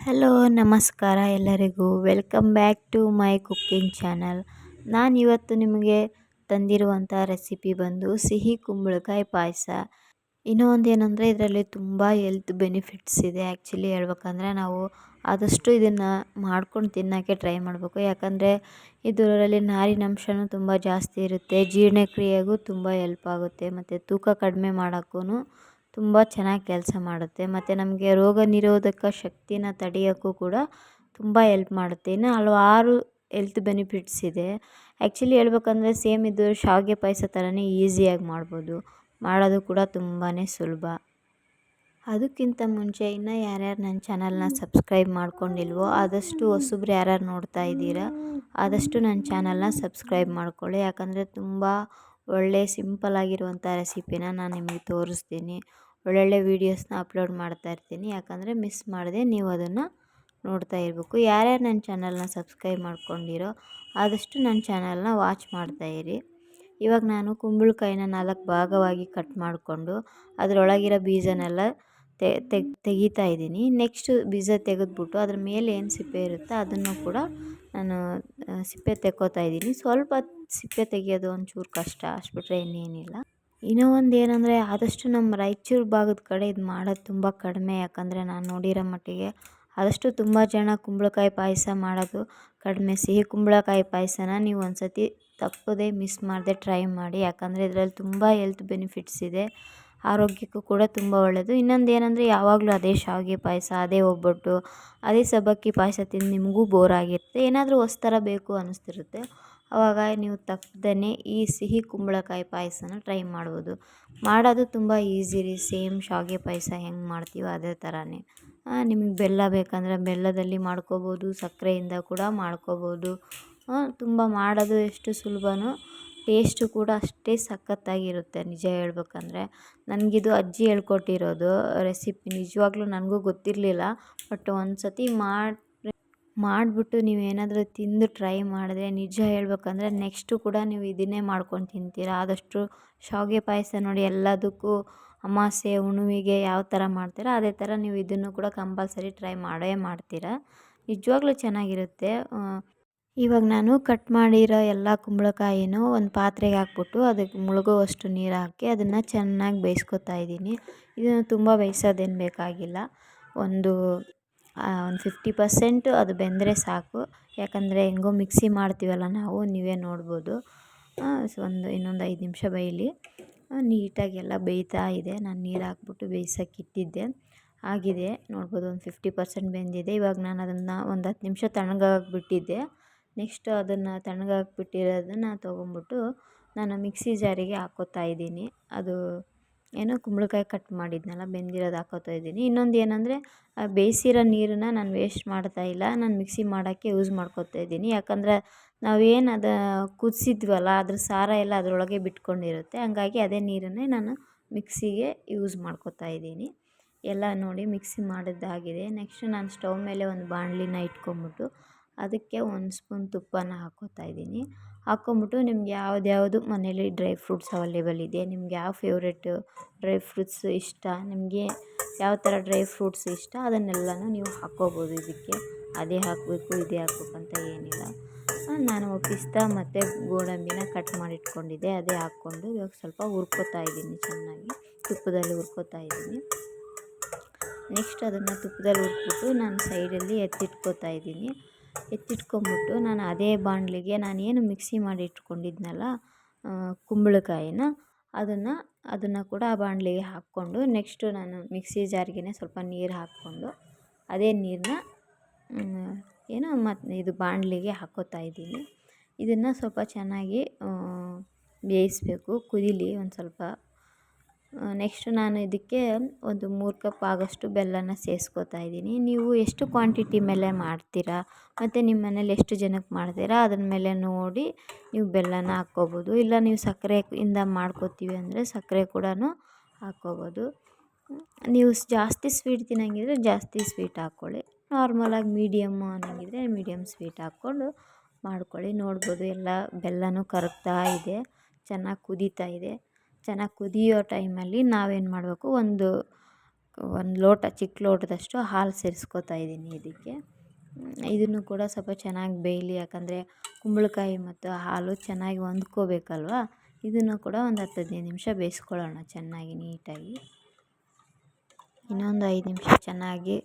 Hello ನಮಸ್ಕಾರ ಎಲ್ಲರಿಗೂ welcome back to my cooking channel. ಇವತ್ತು ನಿಮಗೆ ತಂದಿರುವಂಥ ರೆಸಿಪಿ ಬಂದು ಸಿಹಿ ಕುಂಬಳಕಾಯಿ ಪಾಯಸ. ಇನ್ನೂ ಒಂದೇನೆಂದರೆ ಇದರಲ್ಲಿ ತುಂಬ ಹೆಲ್ತ್ ಬೆನಿಫಿಟ್ಸ್ ಇದೆ. ಆ್ಯಕ್ಚುಲಿ ಹೇಳ್ಬೇಕಂದ್ರೆ ನಾವು ಆದಷ್ಟು ಇದನ್ನು ಮಾಡ್ಕೊಂಡು ತಿನ್ನೋಕ್ಕೆ ಟ್ರೈ ಮಾಡಬೇಕು. ಯಾಕಂದರೆ ಇದರಲ್ಲಿ ನಾರಿನಂಶನೂ ತುಂಬ ಜಾಸ್ತಿ ಇರುತ್ತೆ, ಜೀರ್ಣಕ್ರಿಯೆಗೂ ತುಂಬ ಹೆಲ್ಪ್ ಆಗುತ್ತೆ, ಮತ್ತು ತೂಕ ಕಡಿಮೆ ಮಾಡೋಕ್ಕೂ ತುಂಬ ಚೆನ್ನಾಗಿ ಕೆಲಸ ಮಾಡುತ್ತೆ, ಮತ್ತು ನಮಗೆ ರೋಗ ನಿರೋಧಕ ಶಕ್ತಿನ ತಡೆಯೋಕ್ಕೂ ಕೂಡ ತುಂಬ ಹೆಲ್ಪ್ ಮಾಡುತ್ತೆ. ಇನ್ನು ಹಲವಾರು ಹೆಲ್ತ್ ಬೆನಿಫಿಟ್ಸ್ ಇದೆ. ಆ್ಯಕ್ಚುಲಿ ಹೇಳ್ಬೇಕಂದ್ರೆ ಸೇಮ್ ಇದು ಶಾವಿಗೆ ಪಾಯಸ ಥರನೇ ಈಸಿಯಾಗಿ ಮಾಡ್ಬೋದು, ಮಾಡೋದು ಕೂಡ ತುಂಬಾ ಸುಲಭ. ಅದಕ್ಕಿಂತ ಮುಂಚೆ ಇನ್ನೂ ಯಾರ್ಯಾರು ನನ್ನ ಚಾನಲ್ನ ಸಬ್ಸ್ಕ್ರೈಬ್ ಮಾಡ್ಕೊಂಡಿಲ್ವೋ ಆದಷ್ಟು ಹೊಸಬ್ರು ಯಾರ್ಯಾರು ನೋಡ್ತಾ ಇದ್ದೀರಾ ಆದಷ್ಟು ನನ್ನ ಚಾನಲ್ನ ಸಬ್ಸ್ಕ್ರೈಬ್ ಮಾಡ್ಕೊಳ್ಳಿ. ಯಾಕಂದರೆ ತುಂಬ ಒಳ್ಳೆ ಸಿಂಪಲ್ ಆಗಿರುವಂಥ ರೆಸಿಪಿನ ನಾನು ನಿಮಗೆ ತೋರಿಸ್ತೀನಿ. ಒಳ್ಳೊಳ್ಳೆ ವೀಡಿಯೋಸ್ನ ಅಪ್ಲೋಡ್ ಮಾಡ್ತಾ ಇರ್ತೀನಿ. ಯಾಕಂದರೆ ಮಿಸ್ ಮಾಡದೆ ನೀವು ಅದನ್ನು ನೋಡ್ತಾ ಇರಬೇಕು. ಯಾರ್ಯಾರು ನನ್ನ ಚಾನಲ್ನ ಸಬ್ಸ್ಕ್ರೈಬ್ ಮಾಡ್ಕೊಂಡಿರೋ ಆದಷ್ಟು ನನ್ನ ಚಾನಲ್ನ ವಾಚ್ ಮಾಡ್ತಾಯಿರಿ. ಇವಾಗ ನಾನು ಕುಂಬಳಕಾಯಿನ 4 ಭಾಗವಾಗಿ ಕಟ್ ಮಾಡಿಕೊಂಡು ಅದರೊಳಗಿರೋ ಬೀಜನೆಲ್ಲ ತೆಗಿತಾ ಇದ್ದೀನಿ. ನೆಕ್ಸ್ಟು ಬೀಜ ತೆಗೆದ್ಬಿಟ್ಟು ಅದ್ರ ಮೇಲೆ ಏನು ಸಿಪ್ಪೆ ಇರುತ್ತೋ ಅದನ್ನು ಕೂಡ ನಾನು ಸಿಪ್ಪೆ ತೆಕ್ಕೋತಾ ಇದ್ದೀನಿ. ಸ್ವಲ್ಪ ಸಿಪ್ಪೆ ತೆಗಿಯೋದು ಒಂಚೂರು ಕಷ್ಟ, ಅಷ್ಟು ಬಿಟ್ಟರೆ ಇನ್ನೇನಿಲ್ಲ. ಇನ್ನೂ ಒಂದು ಏನಂದರೆ ಆದಷ್ಟು ನಮ್ಮ ರಾಯಚೂರು ಭಾಗದ ಕಡೆ ಇದು ಮಾಡೋದು ತುಂಬ ಕಡಿಮೆ. ಯಾಕಂದರೆ ನಾನು ನೋಡಿರೋ ಮಟ್ಟಿಗೆ ಆದಷ್ಟು ತುಂಬ ಜನ ಕುಂಬಳಕಾಯಿ ಪಾಯಸ ಮಾಡೋದು ಕಡಿಮೆ. ಸಿಹಿ ಕುಂಬಳಕಾಯಿ ಪಾಯಸನ ನೀವು ಒಂದು ಸತಿ ತಪ್ಪದೇ ಮಿಸ್ ಮಾಡದೆ ಟ್ರೈ ಮಾಡಿ. ಯಾಕಂದರೆ ಇದರಲ್ಲಿ ತುಂಬ ಹೆಲ್ತ್ ಬೆನಿಫಿಟ್ಸ್ ಇದೆ, ಆರೋಗ್ಯಕ್ಕೂ ಕೂಡ ತುಂಬ ಒಳ್ಳೆಯದು. ಇನ್ನೊಂದು ಏನಂದರೆ ಯಾವಾಗಲೂ ಅದೇ ಶಾವಿಗೆ ಪಾಯಸ, ಅದೇ ಒಬ್ಬಟ್ಟು, ಅದೇ ಸಬ್ಬಕ್ಕಿ ಪಾಯಸ ತಿಂದು ನಿಮಗೂ ಬೋರ್ ಆಗಿರುತ್ತೆ, ಏನಾದರೂ ಹೊಸ್ತರ ಬೇಕು ಅನ್ನಿಸ್ತಿರುತ್ತೆ. ಆವಾಗ ನೀವು ತಪ್ಪದೇ ಈ ಸಿಹಿ ಕುಂಬಳಕಾಯಿ ಪಾಯಸನ ಟ್ರೈ ಮಾಡ್ಬೋದು. ಮಾಡೋದು ತುಂಬ ಈಸಿ ರೀ, ಸೇಮ್ ಶಾವಿಗೆ ಪಾಯಸ ಹೆಂಗೆ ಮಾಡ್ತೀವೋ ಅದೇ ಥರನೇ. ನಿಮಗೆ ಬೆಲ್ಲ ಬೇಕಂದರೆ ಬೆಲ್ಲದಲ್ಲಿ ಮಾಡ್ಕೋಬೋದು, ಸಕ್ಕರೆಯಿಂದ ಕೂಡ ಮಾಡ್ಕೋಬೋದು. ತುಂಬ ಮಾಡೋದು ಎಷ್ಟು ಸುಲಭನೋ ಟೇಸ್ಟು ಕೂಡ ಅಷ್ಟೇ ಸಖತ್ತಾಗಿರುತ್ತೆ. ನಿಜ ಹೇಳ್ಬೇಕಂದ್ರೆ ನನಗಿದು ಅಜ್ಜಿ ಹೇಳ್ಕೊಟ್ಟಿರೋದು ರೆಸಿಪಿ. ನಿಜವಾಗ್ಲೂ ನನಗೂ ಗೊತ್ತಿರಲಿಲ್ಲ, ಬಟ್ ಒಂದು ಸತಿ ಮಾಡಿಬಿಟ್ಟು ನೀವೇನಾದರೂ ತಿಂದು ಟ್ರೈ ಮಾಡಿದ್ರೆ ನಿಜ ಹೇಳ್ಬೇಕಂದ್ರೆ ನೆಕ್ಸ್ಟು ಕೂಡ ನೀವು ಇದನ್ನೇ ಮಾಡ್ಕೊಂಡು ತಿಂತೀರ. ಆದಷ್ಟು ಶಾವಿಗೆ ಪಾಯಸ ನೋಡಿ ಎಲ್ಲದಕ್ಕೂ ಅಮಾವಾಸ್ಯೆ ಹುಣ್ಣಿಮೆಗೆ ಯಾವ ಥರ ಮಾಡ್ತೀರ ಅದೇ ಥರ ನೀವು ಇದನ್ನು ಕೂಡ ಕಂಪಲ್ಸರಿ ಟ್ರೈ ಮಾಡೇ ಮಾಡ್ತೀರ. ನಿಜವಾಗ್ಲೂ ಚೆನ್ನಾಗಿರುತ್ತೆ. ಇವಾಗ ನಾನು ಕಟ್ ಮಾಡಿರೋ ಎಲ್ಲ ಕುಂಬಳಕಾಯಿನೂ ಒಂದು ಪಾತ್ರೆಗೆ ಹಾಕ್ಬಿಟ್ಟು ಅದಕ್ಕೆ ಮುಳುಗುವಷ್ಟು ನೀರು ಹಾಕಿ ಅದನ್ನು ಚೆನ್ನಾಗಿ ಬೇಯಿಸ್ಕೊತಾ ಇದ್ದೀನಿ. ಇದನ್ನು ತುಂಬ ಬೇಯಿಸೋದೇನು ಬೇಕಾಗಿಲ್ಲ, ಒಂದು 50% ಅದು ಬೆಂದರೆ ಸಾಕು. ಯಾಕಂದರೆ ಹೆಂಗೋ ಮಿಕ್ಸಿ ಮಾಡ್ತೀವಲ್ಲ ನಾವು, ನೀವೇ ನೋಡ್ಬೋದು. ಇನ್ನೊಂದು 5 ನಿಮಿಷ ಬೇಯಲಿ. ನೀಟಾಗಿ ಎಲ್ಲ ಬೇಯ್ತಾ ಇದೆ. ನಾನು ನೀರು ಹಾಕ್ಬಿಟ್ಟು ಬೇಯಿಸೋಕ್ಕಿಟ್ಟಿದ್ದೆ, ಆಗಿದೆ ನೋಡ್ಬೋದು. ಒಂದು 50% ಬೆಂದಿದೆ. ಇವಾಗ ನಾನು ಅದನ್ನು ಒಂದು 10 ನಿಮಿಷ ತಣ್ಣಗಾಗಕ್ಕೆ ಬಿಟ್ಟಿದ್ದೆ. ನೆಕ್ಸ್ಟ್ ಅದನ್ನು ತಣ್ಣಗಾಗಕ್ಕೆ ಬಿಟ್ಟಿರೋದನ್ನು ತೊಗೊಂಬಿಟ್ಟು ನಾನು ಮಿಕ್ಸಿ ಜಾರಿಗೆ ಹಾಕ್ಕೋತಾ ಇದ್ದೀನಿ. ಅದು ಏನೋ ಕುಂಬಳಕಾಯಿ ಕಟ್ ಮಾಡಿದ್ನಲ್ಲ ಬೆಂದಿರೋದು ಹಾಕ್ಕೋತಾ ಇದ್ದೀನಿ. ಇನ್ನೊಂದು ಏನಂದರೆ ಬೇಯಿಸಿರೋ ನೀರನ್ನು ನಾನು ವೇಸ್ಟ್ ಮಾಡ್ತಾ ಇಲ್ಲ, ನಾನು ಮಿಕ್ಸಿ ಮಾಡೋಕ್ಕೆ ಯೂಸ್ ಮಾಡ್ಕೋತಾ ಇದ್ದೀನಿ. ಯಾಕಂದರೆ ನಾವೇನು ಅದು ಕುದಿಸಿದ್ವಲ್ಲ ಅದ್ರ ಸಾರ ಎಲ್ಲ ಅದರೊಳಗೆ ಬಿಟ್ಕೊಂಡಿರುತ್ತೆ, ಹಂಗಾಗಿ ಅದೇ ನೀರನ್ನೇ ನಾನು ಮಿಕ್ಸಿಗೆ ಯೂಸ್ ಮಾಡ್ಕೋತಾ ಇದ್ದೀನಿ. ಎಲ್ಲ ನೋಡಿ ಮಿಕ್ಸಿ ಮಾಡಿದ್ದಾಗಿದೆ. ನೆಕ್ಸ್ಟ್ ನಾನು ಸ್ಟವ್ ಮೇಲೆ ಒಂದು ಬಾಣಲಿನ ಇಟ್ಕೊಂಬಿಟ್ಟು ಅದಕ್ಕೆ 1 ಸ್ಪೂನ್ ತುಪ್ಪನ ಹಾಕ್ಕೋತಾ ಇದ್ದೀನಿ. ಹಾಕ್ಕೊಂಬಿಟ್ಟು ನಿಮ್ಗೆ ಯಾವ್ದು ಮನೇಲಿ ಡ್ರೈ ಫ್ರೂಟ್ಸ್ ಅವೈಲೇಬಲ್ ಇದೆ, ನಿಮ್ಗೆ ಯಾವ ಫೇವ್ರೆಟ್ ಡ್ರೈ ಫ್ರೂಟ್ಸ್ ಇಷ್ಟ, ನಿಮಗೆ ಯಾವ ಥರ ಡ್ರೈ ಫ್ರೂಟ್ಸ್ ಇಷ್ಟ ಅದನ್ನೆಲ್ಲನೂ ನೀವು ಹಾಕ್ಕೋಬೋದು. ಇದಕ್ಕೆ ಅದೇ ಹಾಕಬೇಕು ಇದೇ ಹಾಕ್ಬೇಕು ಅಂತ ಏನಿಲ್ಲ. ನಾನು ಪಿಸ್ತಾ ಮತ್ತು ಗೋಡಂಬಿನ ಕಟ್ ಮಾಡಿ ಇಟ್ಕೊಂಡಿದ್ದೆ, ಅದೇ ಹಾಕ್ಕೊಂಡು ಇವಾಗ ಸ್ವಲ್ಪ ಹುರ್ಕೋತಾ ಇದ್ದೀನಿ. ಚೆನ್ನಾಗಿ ತುಪ್ಪದಲ್ಲಿ ಹುರ್ಕೋತಾ ಇದ್ದೀನಿ. ನೆಕ್ಸ್ಟ್ ಅದನ್ನು ತುಪ್ಪದಲ್ಲಿ ಹುರ್ಬಿಟ್ಟು ನಾನು ಸೈಡಲ್ಲಿ ಎತ್ತಿಟ್ಕೋತಾ ಇದ್ದೀನಿ. ಎತ್ತಿಟ್ಕೊಂಬಿಟ್ಟು ನಾನು ಅದೇ ಬಾಣಲಿಗೆ ನಾನೇನು ಮಿಕ್ಸಿ ಮಾಡಿ ಇಟ್ಕೊಂಡಿದ್ನಲ್ಲ ಕುಂಬಳಕಾಯಿನ ಅದನ್ನು ಕೂಡ ಆ ಬಾಣಲಿಗೆ ಹಾಕ್ಕೊಂಡು ನೆಕ್ಸ್ಟು ನಾನು ಮಿಕ್ಸಿ ಜಾರ್ಗೆ ಸ್ವಲ್ಪ ನೀರು ಹಾಕ್ಕೊಂಡು ಅದೇ ನೀರನ್ನ ಇದು ಬಾಣಲಿಗೆ ಹಾಕ್ಕೋತಾ ಇದ್ದೀನಿ. ಇದನ್ನು ಸ್ವಲ್ಪ ಚೆನ್ನಾಗಿ ಬೇಯಿಸಬೇಕು, ಕುದೀಲಿ ಒಂದು ಸ್ವಲ್ಪ. ನೆಕ್ಸ್ಟ್ ನಾನು ಇದಕ್ಕೆ ಒಂದು 3 ಕಪ್ ಆಗೋಷ್ಟು ಬೆಲ್ಲನ ಸೇರಿಸ್ಕೋತಾ ಇದ್ದೀನಿ. ನೀವು ಎಷ್ಟು ಕ್ವಾಂಟಿಟಿ ಮೇಲೆ ಮಾಡ್ತೀರಾ ಮತ್ತು ನಿಮ್ಮ ಮನೇಲಿ ಎಷ್ಟು ಜನಕ್ಕೆ ಮಾಡ್ತೀರಾ ಅದ್ರ ಮೇಲೆ ನೋಡಿ ನೀವು ಬೆಲ್ಲನ ಹಾಕ್ಕೋಬೋದು. ಇಲ್ಲ ನೀವು ಸಕ್ಕರೆಯಿಂದ ಮಾಡ್ಕೋತೀವಿ ಅಂದರೆ ಸಕ್ಕರೆ ಕೂಡ ಹಾಕ್ಕೋಬೋದು. ನೀವು ಜಾಸ್ತಿ ಸ್ವೀಟ್ ತಿನ್ನೋಂಗಿದ್ರೆ ಜಾಸ್ತಿ ಸ್ವೀಟ್ ಹಾಕ್ಕೊಳ್ಳಿ, ನಾರ್ಮಲಾಗಿ ಮೀಡಿಯಮ್ಮು ಅನ್ನೋಂಗಿದ್ರೆ ಮೀಡಿಯಮ್ ಸ್ವೀಟ್ ಹಾಕ್ಕೊಂಡು ಮಾಡ್ಕೊಳ್ಳಿ. ನೋಡ್ಬೋದು ಎಲ್ಲ ಬೆಲ್ಲನೂ ಕರಗ್ತಾ ಇದೆ, ಚೆನ್ನಾಗಿ ಕುದೀತಾ ಇದೆ. ಚೆನ್ನಾಗಿ ಕುದಿಯೋ ಟೈಮಲ್ಲಿ ನಾವೇನು ಮಾಡಬೇಕು, ಒಂದು ಒಂದು ಲೋಟ ಚಿಕ್ಕ ಲೋಟದಷ್ಟು ಹಾಲು ಸೇರಿಸ್ಕೊತಾ ಇದ್ದೀನಿ ಇದಕ್ಕೆ. ಇದನ್ನು ಕೂಡ ಸ್ವಲ್ಪ ಚೆನ್ನಾಗಿ ಬೇಯಲಿ, ಯಾಕಂದರೆ ಕುಂಬಳಕಾಯಿ ಮತ್ತು ಹಾಲು ಚೆನ್ನಾಗಿ ಹೊಂದ್ಕೋಬೇಕಲ್ವ. ಇದನ್ನು ಕೂಡ ಒಂದು 10-15 ನಿಮಿಷ ಬೇಯಿಸ್ಕೊಳ್ಳೋಣ ಚೆನ್ನಾಗಿ ನೀಟಾಗಿ. ಇನ್ನೊಂದು 5 ನಿಮಿಷ ಚೆನ್ನಾಗಿ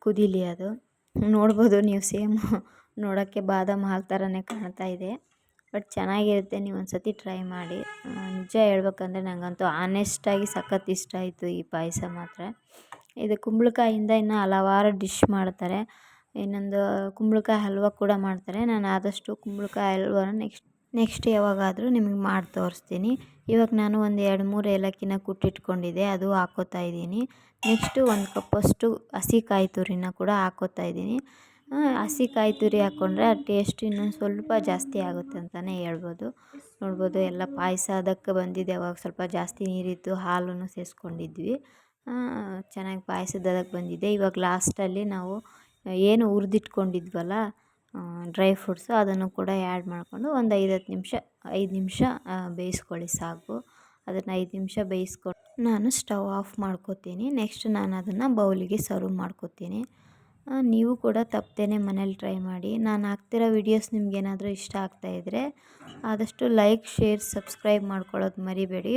ಕುದೀಲಿ ಅದು. ನೋಡ್ಬೋದು ನೀವು, ಸೇಮ್ ನೋಡೋಕ್ಕೆ ಬಾದಾಮ್ ಹಾಲು ಥರನೇ ಕಾಣ್ತಾ ಇದೆ, ಬಟ್ ಚೆನ್ನಾಗಿರುತ್ತೆ. ನೀವು ಒಂದು ಸತಿ ಟ್ರೈ ಮಾಡಿ. ನಿಜ ಹೇಳ್ಬೇಕಂದ್ರೆ ನನಗಂತೂ ಆನೆಸ್ಟಾಗಿ ಸಖತ್ ಇಷ್ಟ ಆಯಿತು ಈ ಪಾಯಸ ಮಾತ್ರ. ಇದು ಕುಂಬಳಕಾಯಿಂದ ಇನ್ನು ಹಲವಾರು ಡಿಶ್ ಮಾಡ್ತಾರೆ. ಇನ್ನೊಂದು ಕುಂಬಳಕಾಯಿ ಹಲ್ವ ಕೂಡ ಮಾಡ್ತಾರೆ. ನಾನು ಆದಷ್ಟು ಕುಂಬಳಕಾಯಿ ಹಲ್ವನ ನೆಕ್ಸ್ಟ್ ಯಾವಾಗಾದರೂ ನಿಮಗೆ ಮಾಡಿ ತೋರಿಸ್ತೀನಿ. ಇವಾಗ ನಾನು ಒಂದು 2-3 ಏಲಕ್ಕಿನ ಕುಟ್ಟಿಟ್ಕೊಂಡಿದ್ದೆ, ಅದು ಹಾಕ್ಕೋತಾ ಇದ್ದೀನಿ. ನೆಕ್ಸ್ಟು 1 ಕಪ್ಪಷ್ಟು ಹಸಿ ಕಾಯಿ ತುರಿನ ಕೂಡ ಹಾಕ್ಕೋತಾ ಇದ್ದೀನಿ. ಹಸಿ ಕಾಯಿ ತುರಿ ಹಾಕ್ಕೊಂಡ್ರೆ ಆ ಟೇಸ್ಟ್ ಇನ್ನೊಂದು ಸ್ವಲ್ಪ ಜಾಸ್ತಿ ಆಗುತ್ತೆ ಅಂತಲೇ ಹೇಳ್ಬೋದು. ನೋಡ್ಬೋದು ಎಲ್ಲ ಪಾಯಸ ಅದಕ್ಕೆ ಬಂದಿದೆ. ಅವಾಗ ಸ್ವಲ್ಪ ಜಾಸ್ತಿ ನೀರಿತ್ತು, ಹಾಲನ್ನು ಸೇರಿಸ್ಕೊಂಡಿದ್ವಿ. ಚೆನ್ನಾಗಿ ಪಾಯಸದ ಅದಕ್ಕೆ ಬಂದಿದೆ. ಇವಾಗ ಲಾಸ್ಟಲ್ಲಿ ನಾವು ಏನು ಹುರಿದಿಟ್ಕೊಂಡಿದ್ವಲ್ಲ ಡ್ರೈ ಫ್ರೂಟ್ಸು, ಅದನ್ನು ಕೂಡ ಆ್ಯಡ್ ಮಾಡಿಕೊಂಡು ಒಂದು 5 ನಿಮಿಷ ಬೇಯಿಸ್ಕೊಳ್ಳಿ ಸಾಕು. ಅದನ್ನು 5 ನಿಮಿಷ ಬೇಯಿಸ್ಕೊಂಡು ನಾನು ಸ್ಟವ್ ಆಫ್ ಮಾಡ್ಕೋತೀನಿ. ನೆಕ್ಸ್ಟ್ ನಾನು ಅದನ್ನು ಬೌಲಿಗೆ ಸರ್ವ್ ಮಾಡ್ಕೋತೀನಿ. ನೀವು ಕೂಡ ತಪ್ಪದೇನೆ ಮನೇಲಿ ಟ್ರೈ ಮಾಡಿ. ನಾನು ಹಾಕ್ತಿರೋ ವೀಡಿಯೋಸ್ ನಿಮಗೇನಾದರೂ ಇಷ್ಟ ಆಗ್ತಾಯಿದ್ರೆ ಆದಷ್ಟು ಲೈಕ್, ಶೇರ್, ಸಬ್ಸ್ಕ್ರೈಬ್ ಮಾಡ್ಕೊಳ್ಳೋದು ಮರಿಬೇಡಿ.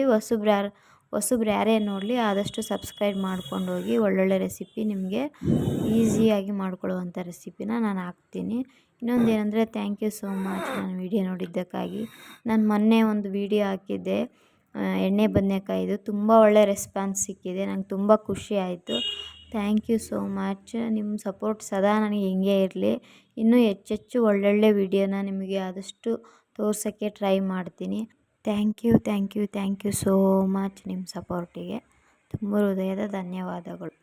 ಹೊಸಬ್ರು ಯಾರೇ ನೋಡಲಿ ಆದಷ್ಟು ಸಬ್ಸ್ಕ್ರೈಬ್ ಮಾಡ್ಕೊಂಡು ಹೋಗಿ. ಒಳ್ಳೊಳ್ಳೆ ರೆಸಿಪಿ ನಿಮಗೆ ಈಸಿಯಾಗಿ ಮಾಡ್ಕೊಳ್ಳುವಂಥ ರೆಸಿಪಿನ ನಾನು ಹಾಕ್ತೀನಿ. ಇನ್ನೊಂದೇನೆಂದರೆ ಥ್ಯಾಂಕ್ ಯು ಸೋ ಮಚ್ ನನ್ನ ವೀಡಿಯೋ ನೋಡಿದ್ದಕ್ಕಾಗಿ. ನಾನು ಮೊನ್ನೆ ಒಂದು ವೀಡಿಯೋ ಹಾಕಿದ್ದೆ ಎಣ್ಣೆ ಬದನೆಕಾಯಿದು, ತುಂಬ ಒಳ್ಳೆ ರೆಸ್ಪಾನ್ಸ್ ಸಿಕ್ಕಿದೆ. ನಂಗೆ ತುಂಬ ಖುಷಿ ಆಯಿತು. Thank you so much. ನಿಮ್ಮ ಸಪೋರ್ಟ್ ಸದಾ ನನಗೆ ಹಿಂಗೆ ಇರಲಿ. ಇನ್ನೂ ಹೆಚ್ಚೆಚ್ಚು ಒಳ್ಳೊಳ್ಳೆ ವೀಡಿಯೋನ ನಿಮಗೆ ಆದಷ್ಟು ತೋರ್ಸೋಕ್ಕೆ ಟ್ರೈ ಮಾಡ್ತೀನಿ. ಥ್ಯಾಂಕ್ ಯು ಸೋ ಮಚ್ ನಿಮ್ಮ ಸಪೋರ್ಟಿಗೆ. ತುಂಬ ಹೃದಯದ ಧನ್ಯವಾದಗಳು.